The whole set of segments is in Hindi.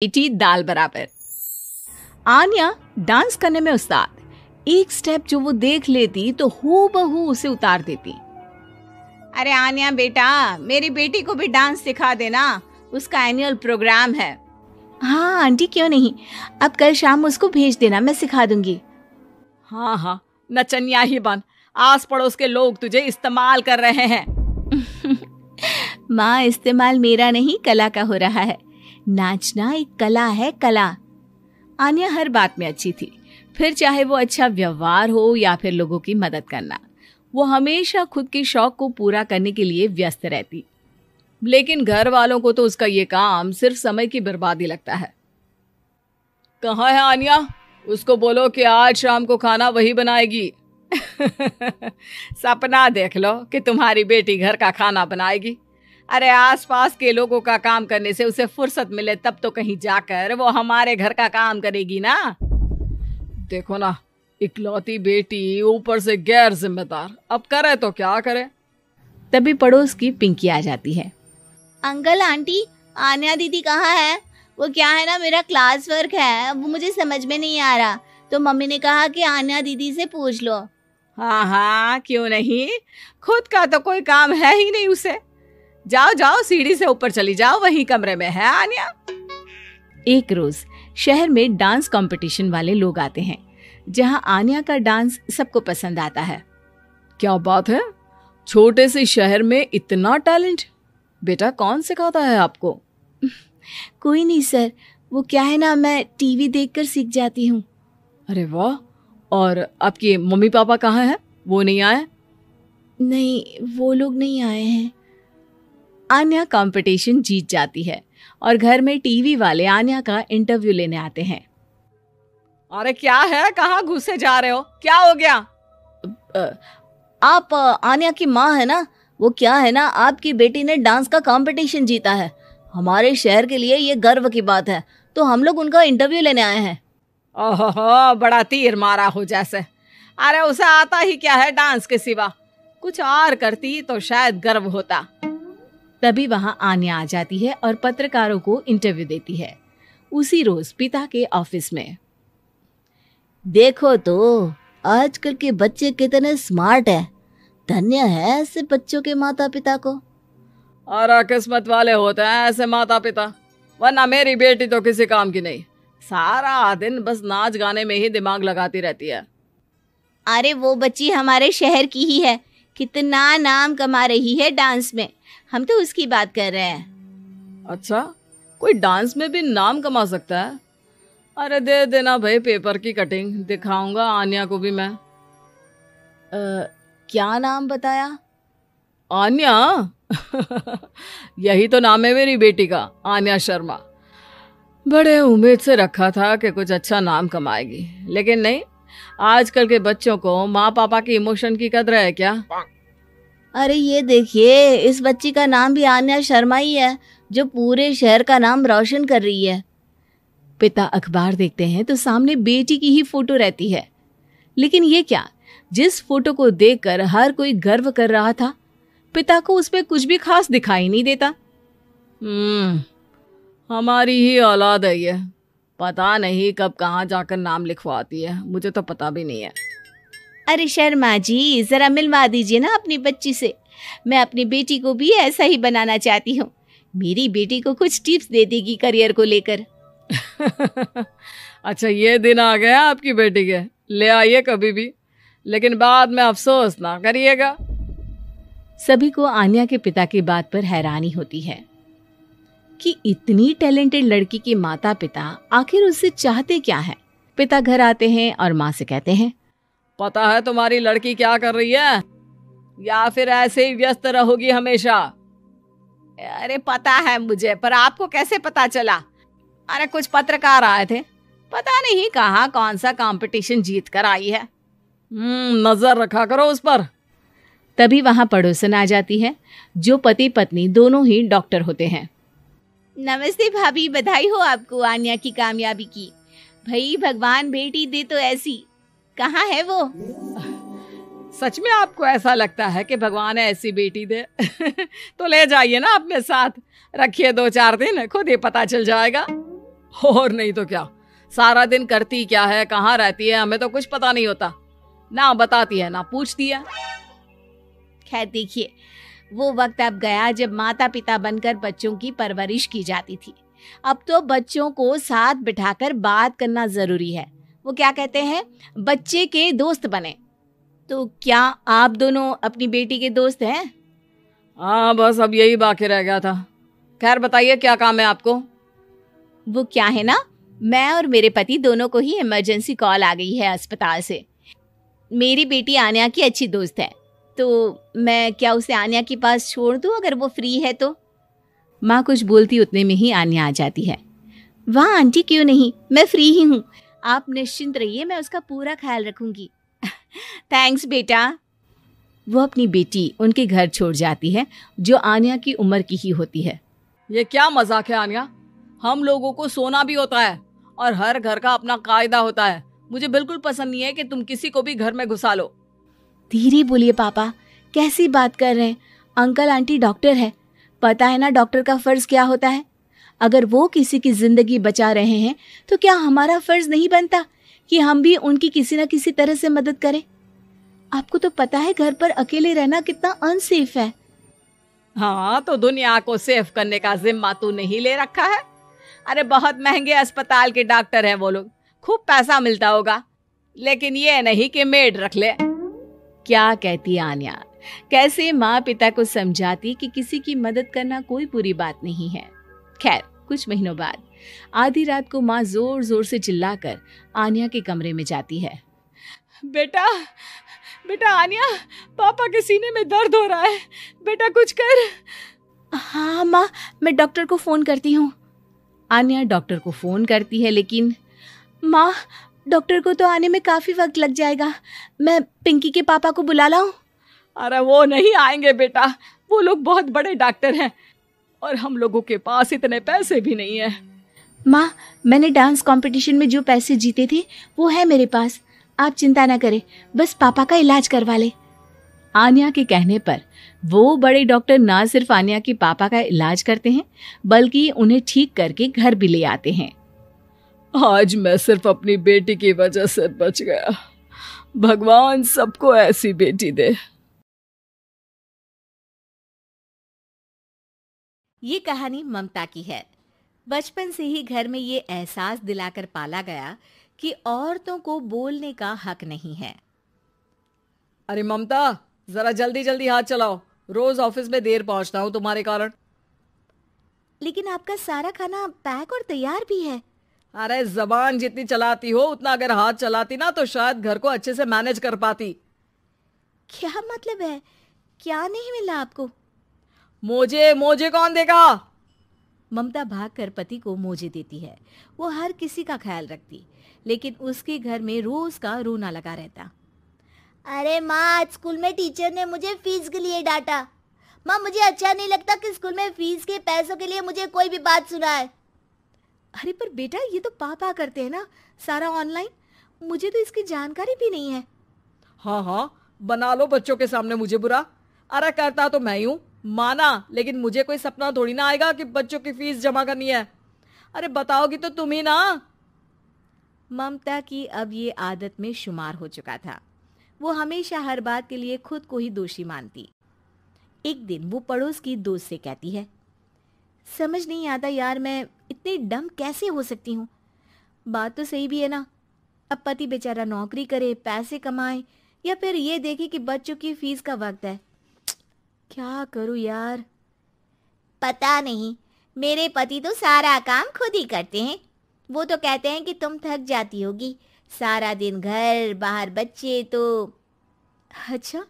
बेटी दाल बराबर। आन्या डांस करने में उस्ताद। एक स्टेप जो वो देख लेती तो हूबहू उसे उतार देती। अरे आन्या बेटा, मेरी बेटी को भी डांस सिखा देना, उसका एनुअल प्रोग्राम है। हाँ आंटी, क्यों नहीं, अब कल शाम उसको भेज देना, मैं सिखा दूंगी। हाँ हाँ, नचनिया ही बन, आस पड़ोस के लोग तुझे इस्तेमाल कर रहे हैं। माँ, इस्तेमाल मेरा नहीं कला का हो रहा है। नाचना एक कला है, कला। आन्या हर बात में अच्छी थी, फिर चाहे वो अच्छा व्यवहार हो या फिर लोगों की मदद करना। वो हमेशा खुद के शौक को पूरा करने के लिए व्यस्त रहती, लेकिन घर वालों को तो उसका ये काम सिर्फ समय की बर्बादी लगता है। कहाँ है आन्या? उसको बोलो कि आज शाम को खाना वही बनाएगी। सपना देख लो कि तुम्हारी बेटी घर का खाना बनाएगी। अरे आसपास के लोगों का काम करने से उसे फुर्सत मिले तब तो कहीं जाकर वो हमारे घर का काम करेगी ना। देखो ना, इकलौती बेटी, ऊपर से गैर जिम्मेदार, अब करे तो क्या करे। तभी पड़ोस की पिंकी आ जाती है। अंकल आंटी, आन्या दीदी कहाँ है? वो क्या है ना, मेरा क्लास वर्क है, वो मुझे समझ में नहीं आ रहा, तो मम्मी ने कहा कि आन्या दीदी से पूछ लो। हाँ हाँ, क्यों नहीं, खुद का तो कोई काम है ही नहीं उसे। जाओ जाओ, सीढ़ी से ऊपर चली जाओ, वही कमरे में है आन्या। एक रोज शहर में डांस कंपटीशन वाले लोग आते हैं, जहां आन्या का डांस सबको पसंद आता है। क्या बात है, छोटे से शहर में इतना टैलेंट? बेटा कौन सिखाता है आपको? कोई नहीं सर, वो क्या है ना, मैं टीवी देखकर सीख जाती हूँ। अरे वाह, और आपके मम्मी पापा कहाँ हैं? वो नहीं आए? नहीं, वो लोग नहीं आए हैं। आन्या कंपटीशन जीत जाती है और घर में टीवी वाले आन्या का इंटरव्यू लेने आते हैं। अरे क्या है, कहाँ घुसे जा रहे हो, क्या हो गया? आप आन्या की माँ है ना? वो क्या है ना, आपकी बेटी ने डांस का कंपटीशन जीता है, हमारे शहर के लिए ये गर्व की बात है, तो हम लोग उनका इंटरव्यू लेने आए हैं। ओहो, बड़ा तीर मारा हो जैसे। अरे उसे आता ही क्या है डांस के सिवा, कुछ और करती तो शायद गर्व होता। तभी वहां आन्या आ जाती है और पत्रकारों को इंटरव्यू देती है। उसी रोज पिता के ऑफिस में। देखो तो आजकल के बच्चे कितने स्मार्ट हैं, धन्य है ऐसे बच्चों के माता पिता को। और किस्मत वाले होते हैं ऐसे माता पिता, वरना मेरी बेटी तो किसी काम की नहीं, सारा दिन बस नाच गाने में ही दिमाग लगाती रहती है। अरे वो बच्ची हमारे शहर की ही है, कितना नाम कमा रही है डांस में, हम तो उसकी बात कर रहे हैं। अच्छा, कोई डांस में भी नाम कमा सकता है? अरे दे देना भाई पेपर की कटिंग, दिखाऊंगा आन्या को भी मैं। क्या नाम बताया? आन्या? यही तो नाम है मेरी बेटी का, आन्या शर्मा। बड़े उम्मीद से रखा था कि कुछ अच्छा नाम कमाएगी, लेकिन नहीं, आजकल के बच्चों को माँ पापा की इमोशन की कदर है क्या? अरे ये देखिए, इस बच्ची का नाम भी आन्या शर्मा ही है, जो पूरे शहर का नाम रोशन कर रही है। पिता अखबार देखते हैं तो सामने बेटी की ही फोटो रहती है, लेकिन ये क्या, जिस फोटो को देखकर हर कोई गर्व कर रहा था, पिता को उसमें कुछ भी खास दिखाई नहीं देता। हमारी ही औलाद है ये, पता नहीं कब कहाँ जाकर नाम लिखवाती है, मुझे तो पता भी नहीं है। अरे शर्मा जी, जरा मिलवा दीजिए ना अपनी बच्ची से, मैं अपनी बेटी को भी ऐसा ही बनाना चाहती हूँ, मेरी बेटी को कुछ टिप्स दे देगी करियर को लेकर। अच्छा, ये दिन आ गया आपकी बेटी के, ले आइए कभी भी, लेकिन बाद में अफसोस ना करिएगा। सभी को आन्या के पिता की बात पर हैरानी होती है कि इतनी टैलेंटेड लड़की के माता पिता आखिर उससे चाहते क्या है। पिता घर आते हैं और माँ से कहते हैं, पता है तुम्हारी लड़की क्या कर रही है, या फिर ऐसे ही व्यस्त रहोगी हमेशा? अरे पता है मुझे, पर आपको कैसे पता चला? अरे कुछ पत्रकार आए थे, पता नहीं कहाँ कौन सा कंपटीशन जीत कर आई है। नजर रखा करो उस पर। तभी वहां पड़ोसन आ जाती है, जो पति पत्नी दोनों ही डॉक्टर होते हैं। नमस्ते भाभी, बधाई हो आपको आन्या की कामयाबी की। भाई भगवान बेटी दे तो ऐसी, कहाँ है वो? सच में आपको ऐसा लगता है कि भगवान ऐसी बेटी दे? तो ले जाइए ना अपने साथ, रखिए 2-4 दिन, खुद ही पता चल जाएगा। और नहीं तो क्या, सारा दिन करती क्या है, कहाँ रहती है, हमें तो कुछ पता नहीं होता। ना बताती है ना पूछती है। खैर देखिए, वो वक्त अब गया जब माता पिता बनकर बच्चों की परवरिश की जाती थी। अब तो बच्चों को साथ बिठाकर बात करना जरूरी है। वो क्या कहते हैं, बच्चे के दोस्त बने। तो क्या आप दोनों अपनी बेटी के दोस्त हैं? हाँ, बस अब यही बाकी रह गया था। खैर बताइए, क्या काम है आपको? वो क्या है ना, मैं और मेरे पति दोनों को ही इमरजेंसी कॉल आ गई है अस्पताल से। मेरी बेटी आन्या की अच्छी दोस्त है, तो मैं क्या उसे आन्या के पास छोड़ दूं अगर वो फ्री है तो? माँ कुछ बोलती उतने में ही आन्या आ जाती है। वाह आंटी, क्यों नहीं, मैं फ्री ही हूँ, आप निश्चिंत रहिए, मैं उसका पूरा ख्याल रखूंगी। थैंक्स बेटा। वो अपनी बेटी उनके घर छोड़ जाती है, जो आन्या की उम्र की ही होती है। ये क्या मजाक है आन्या? हम लोगों को सोना भी होता है और हर घर का अपना कायदा होता है। मुझे बिल्कुल पसंद नहीं है कि तुम किसी को भी घर में घुसा लो। धीरे बोलिए पापा, कैसी बात कर रहे हैं? अंकल आंटी डॉक्टर है, पता है ना डॉक्टर का फर्ज क्या होता है। अगर वो किसी की जिंदगी बचा रहे हैं तो क्या हमारा फर्ज नहीं बनता कि हम भी उनकी किसी न किसी तरह से मदद करें? आपको तो पता है घर पर अकेले रहना कितना अनसेफ है। हाँ, तो दुनिया को सेफ करने का जिम्मा तू नहीं ले रखा है? अरे बहुत महंगे अस्पताल के डॉक्टर हैं वो लोग, खूब पैसा मिलता होगा, लेकिन ये नहीं कि मेड रख ले। क्या कहती आन्या, कैसे माँ पिता को समझाती कि किसी की मदद करना कोई बुरी बात नहीं है। खैर कुछ महीनों बाद आधी रात को माँ जोर जोर से चिल्लाकर आन्या के कमरे में जाती है। बेटा बेटा आन्या, पापा के सीने में दर्द हो रहा है, बेटा कुछ कर। हाँ माँ, मैं डॉक्टर को फोन करती हूँ। आन्या डॉक्टर को फोन करती है, लेकिन माँ डॉक्टर को तो आने में काफी वक्त लग जाएगा, मैं पिंकी के पापा को बुला लाऊं? अरे वो नहीं आएंगे बेटा, वो लोग बहुत बड़े डॉक्टर हैं और हम लोगों के पास इतने पैसे भी नहीं है। माँ, मैंने डांस कंपटीशन में जो पैसे जीते थे वो है मेरे पास, आप चिंता ना करें, बस पापा का इलाज करवा ले। आन्या के कहने पर वो बड़े डॉक्टर ना सिर्फ आन्या के पापा का इलाज करते हैं, बल्कि उन्हें ठीक करके घर भी ले आते हैं। आज मैं सिर्फ अपनी बेटी की वजह से बच गया। भगवान सबको ऐसी बेटी दे। ये कहानी ममता की है। बचपन से ही घर में ये एहसास दिलाकर पाला गया कि औरतों को बोलने का हक नहीं है। अरे ममता, जरा जल्दी जल्दी हाथ चलाओ, रोज ऑफिस में देर पहुंचता हूँ तुम्हारे कारण। लेकिन आपका सारा खाना पैक और तैयार भी है। अरे जबान जितनी चलाती हो उतना अगर हाथ चलाती ना तो शायद घर को अच्छे से मैनेज कर पाती। क्या मतलब है, क्या नहीं मिला आपको? मोजे मोजे कौन देगा? ममता भागकर पति को मोजे देती है। वो हर किसी का ख्याल रखती, लेकिन उसके घर में रोज का रोना लगा रहता। अरे माँ, आज स्कूल में टीचर ने मुझे फीस के लिए डांटा। माँ, मुझे अच्छा नहीं लगता कि स्कूल में फीस के पैसों के लिए मुझे कोई भी बात सुनाए। अरे पर बेटा, ये तो पापा करते हैं ना सारा ऑनलाइन, मुझे तो इसकी जानकारी भी नहीं है। हाँ हाँ, बना लो बच्चों के सामने मुझे बुरा। अरे करता तो मैं ही हूँ, माना, लेकिन मुझे कोई सपना थोड़ी ना आएगा कि बच्चों की फीस जमा करनी है। अरे बताओगी तो तुम ही ना। ममता की अब ये आदत में शुमार हो चुका था। वो हमेशा हर बात के लिए खुद को ही दोषी मानती। एक दिन वो पड़ोस की दोस्त से कहती है, समझ नहीं आता यार, मैं इतनी डम कैसे हो सकती हूँ। बात तो सही भी है ना, अब पति बेचारा नौकरी करे, पैसे कमाए, या फिर ये देखे कि बच्चों की फीस का वक्त है। क्या करूँ यार। पता नहीं, मेरे पति तो सारा काम खुद ही करते हैं। वो तो कहते हैं कि तुम थक जाती होगी, सारा दिन घर बाहर बच्चे। तो अच्छा,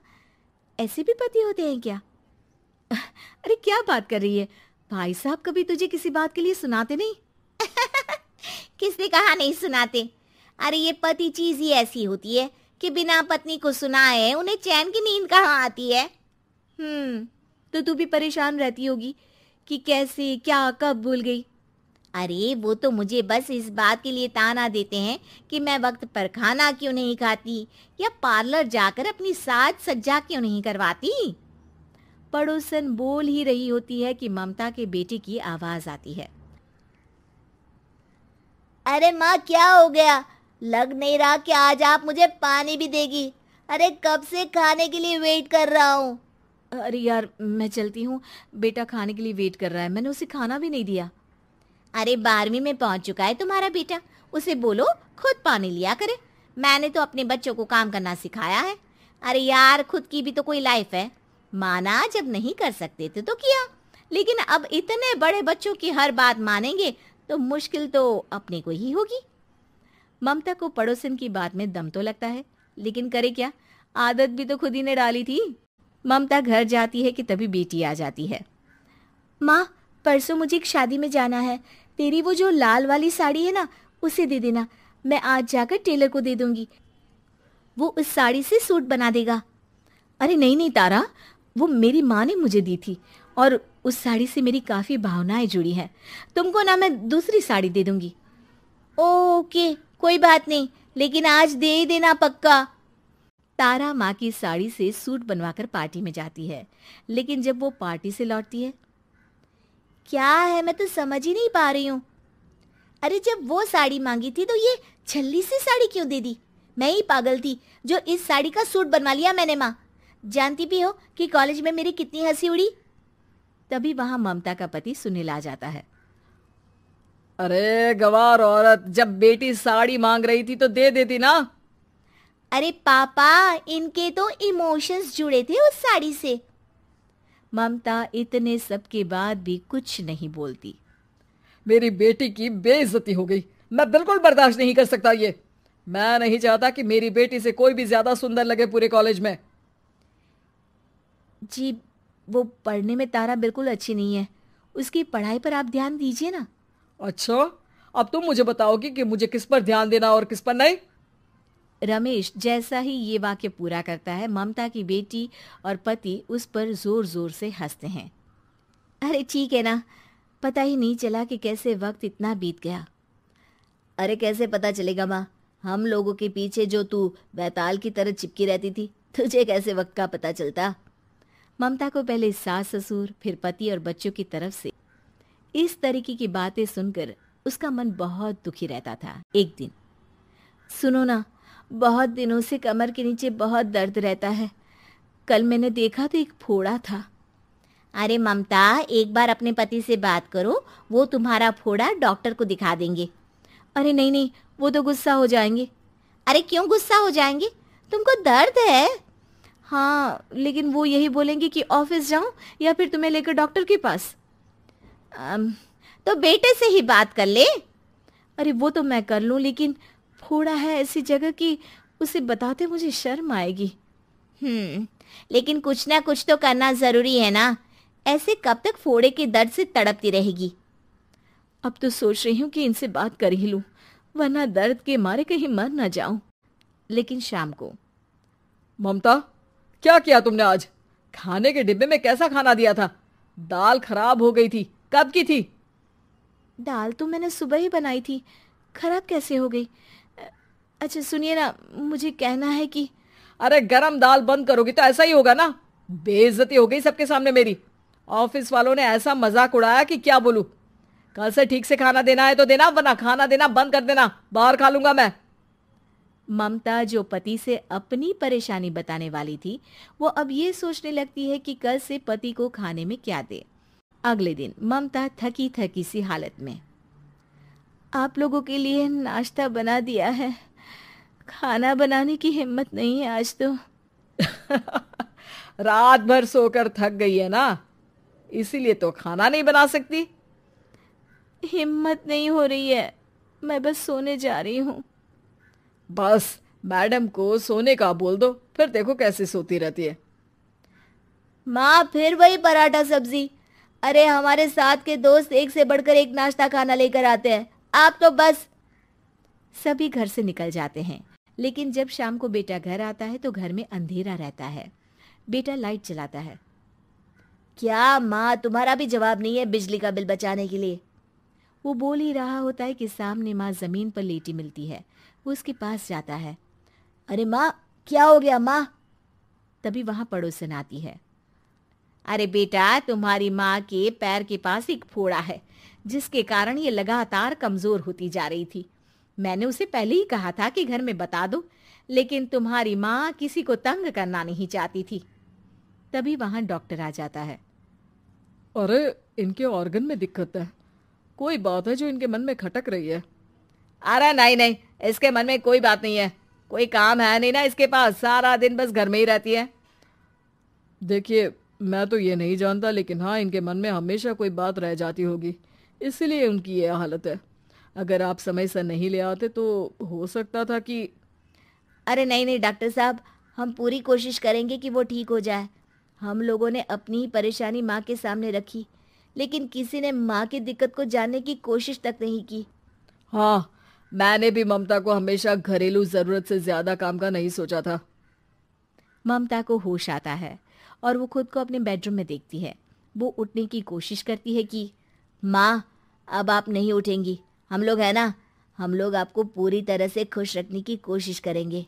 ऐसे भी पति होते हैं क्या? अरे क्या बात कर रही है, भाई साहब कभी तुझे किसी बात के लिए सुनाते नहीं? किसने कहा नहीं सुनाते। अरे ये पति चीज ही ऐसी होती है कि बिना पत्नी को सुनाए उन्हें चैन की नींद कहाँ आती है। तो तू भी परेशान रहती होगी कि कैसे, क्या, कब भूल गई। अरे वो तो मुझे बस इस बात के लिए ताना देते हैं कि मैं वक्त पर खाना क्यों नहीं खाती या पार्लर जाकर अपनी साज सज्जा क्यों नहीं करवाती। पड़ोसन बोल ही रही होती है कि ममता के बेटे की आवाज आती है। अरे माँ क्या हो गया? लग नहीं रहा कि आज आप मुझे पानी भी देगी। अरे कब से खाने के लिए वेट कर रहा हूँ। अरे यार मैं चलती हूँ, बेटा खाने के लिए वेट कर रहा है, मैंने उसे खाना भी नहीं दिया। अरे 12वीं में पहुंच चुका है तुम्हारा बेटा, उसे बोलो खुद पानी लिया करे। मैंने तो अपने बच्चों को काम करना सिखाया है। अरे यार खुद की भी तो कोई लाइफ है। माना जब नहीं कर सकते थे तो किया, लेकिन अब इतने बड़े बच्चों की हर बात मानेंगे तो मुश्किल तो अपने को ही होगी। ममता को पड़ोसन की बात में दम तो लगता है, लेकिन करे क्या, आदत भी तो खुद ही ने डाली थी। ममता घर जाती है कि तभी बेटी आ जाती है। माँ परसों मुझे एक शादी में जाना है, तेरी वो जो लाल वाली साड़ी है ना उसे दे देना, मैं आज जाकर टेलर को दे दूंगी, वो उस साड़ी से सूट बना देगा। अरे नहीं नहीं तारा, वो मेरी माँ ने मुझे दी थी और उस साड़ी से मेरी काफ़ी भावनाएं जुड़ी हैं, तुमको ना मैं दूसरी साड़ी दे दूंगी। ओके कोई बात नहीं, लेकिन आज दे ही देना पक्का। तारा माँ की साड़ी से सूट बनवाकर पार्टी में जाती है, लेकिन जब वो पार्टी से लौटती है, क्या है मैं तो समझ ही नहीं पा रही हूँ। अरे जब वो साड़ी मांगी थी तो ये छल्ली सी साड़ी क्यों दे दी? मैं ही पागल थी जो इस साड़ी का सूट बनवा लिया मैंने। माँ जानती भी हो कि कॉलेज में मेरी कितनी हंसी उड़ी। तभी वहां ममता का पति सुनील आ जाता है। अरे गवार औरत, जब बेटी साड़ी मांग रही थी तो दे देती ना। अरे पापा इनके तो इमोशंस जुड़े थे उस साड़ी से। ममता इतने सब के बाद भी कुछ नहीं बोलती। मेरी बेटी की बेइज्जती हो गई, मैं बिल्कुल बर्दाश्त नहीं कर सकता ये। मैं नहीं चाहता कि मेरी बेटी से कोई भी ज्यादा सुंदर लगे पूरे कॉलेज में। जी वो पढ़ने में तारा बिल्कुल अच्छी नहीं है, उसकी पढ़ाई पर आप ध्यान दीजिए ना। अच्छा, अब तुम मुझे बताओगी कि मुझे किस पर ध्यान देना और किस पर नहीं। रमेश जैसा ही ये वाक्य पूरा करता है, ममता की बेटी और पति उस पर जोर जोर से हंसते हैं। अरे ठीक है ना, पता ही नहीं चला कि कैसे वक्त इतना बीत गया। अरे कैसे पता चलेगा माँ, हम लोगों के पीछे जो तू बैताल की तरह चिपकी रहती थी, तुझे कैसे वक्त का पता चलता। ममता को पहले सास ससुर फिर पति और बच्चों की तरफ से इस तरीके की बातें सुनकर उसका मन बहुत दुखी रहता था। एक दिन, सुनो ना, बहुत दिनों से कमर के नीचे बहुत दर्द रहता है, कल मैंने देखा तो एक फोड़ा था। अरे ममता एक बार अपने पति से बात करो, वो तुम्हारा फोड़ा डॉक्टर को दिखा देंगे। अरे नहीं नहीं, वो तो गुस्सा हो जाएंगे। अरे क्यों गुस्सा हो जाएंगे, तुमको दर्द है। हाँ लेकिन वो यही बोलेंगे कि ऑफिस जाऊं या फिर तुम्हें लेकर डॉक्टर के पास। तो बेटे से ही बात कर ले। अरे वो तो मैं कर लूं, लेकिन फोड़ा है ऐसी जगह कि उसे बताते मुझे शर्म आएगी। लेकिन कुछ ना कुछ तो करना जरूरी है ना, ऐसे कब तक फोड़े के दर्द से तड़पती रहेगी। अब तो सोच रही हूँ कि इनसे बात कर ही लूं, वरना दर्द के मारे कहीं मर ना जाऊं। लेकिन शाम को, ममता क्या किया तुमने आज? खाने के डिब्बे में कैसा खाना दिया था? दाल खराब हो गई थी, कब की थी? दाल तो मैंने सुबह ही बनाई थी, खराब कैसे हो गई? अच्छा सुनिए ना, मुझे कहना है कि अरे गरम दाल बंद करोगी तो ऐसा ही होगा ना। बेइज्जती हो गई सबके सामने मेरी। ऑफिस वालों ने ऐसा मजाक उड़ाया कि क्या बोलूं। कल से ठीक से खाना देना है तो देना, वरना खाना देना बंद कर देना, बाहर खा लूंगा मैं। ममता जो पति से अपनी परेशानी बताने वाली थी, वो अब ये सोचने लगती है कि कल से पति को खाने में क्या दे। अगले दिन ममता थकी थकी सी हालत में, आप लोगों के लिए नाश्ता बना दिया है, खाना बनाने की हिम्मत नहीं है आज तो। रात भर सोकर थक गई है ना, इसीलिए तो खाना नहीं बना सकती। हिम्मत नहीं हो रही है, मैं बस सोने जा रही हूँ। बस मैडम को सोने का बोल दो, फिर देखो कैसे सोती रहती है। माँ फिर वही पराठा सब्जी। अरे हमारे साथ के दोस्त एक से बढ़कर एक नाश्ता खाना लेकर आते हैं, आप तो बस। सभी घर से निकल जाते हैं, लेकिन जब शाम को बेटा घर आता है तो घर में अंधेरा रहता है। बेटा लाइट जलाता है। क्या माँ तुम्हारा भी जवाब नहीं है बिजली का बिल बचाने के लिए? वो बोल ही रहा होता है कि सामने माँ जमीन पर लेटी मिलती है। वो उसके पास जाता है। अरे माँ क्या हो गया माँ? तभी वहां पड़ोसन आती है। अरे बेटा तुम्हारी माँ के पैर के पास एक फोड़ा है, जिसके कारण ये लगातार कमजोर होती जा रही थी। मैंने उसे पहले ही कहा था कि घर में बता दो, लेकिन तुम्हारी माँ किसी को तंग करना नहीं चाहती थी। तभी वहां डॉक्टर आ जाता है। अरे इनके ऑर्गन में दिक्कत है, कोई बात है जो इनके मन में खटक रही है। अरे नहीं नहीं, इसके मन में कोई बात नहीं है, कोई काम है नहीं ना इसके पास, सारा दिन बस घर में ही रहती है। देखिए मैं तो ये नहीं जानता, लेकिन हाँ इनके मन में हमेशा कोई बात रह जाती होगी, इसलिए उनकी ये हालत है। अगर आप समय से नहीं ले आते तो हो सकता था कि। अरे नहीं नहीं डॉक्टर साहब, हम पूरी कोशिश करेंगे कि वो ठीक हो जाए। हम लोगों ने अपनी ही परेशानी माँ के सामने रखी, लेकिन किसी ने माँ की दिक्कत को जानने की कोशिश तक नहीं की। हाँ, मैंने भी ममता को हमेशा घरेलू जरूरत से ज्यादा काम का नहीं सोचा था। ममता को होश आता है और वो खुद को अपने बेडरूम में देखती है। वो उठने की कोशिश करती है कि माँ अब आप नहीं उठेंगी, हम लोग है ना, हम लोग आपको पूरी तरह से खुश रखने की कोशिश करेंगे।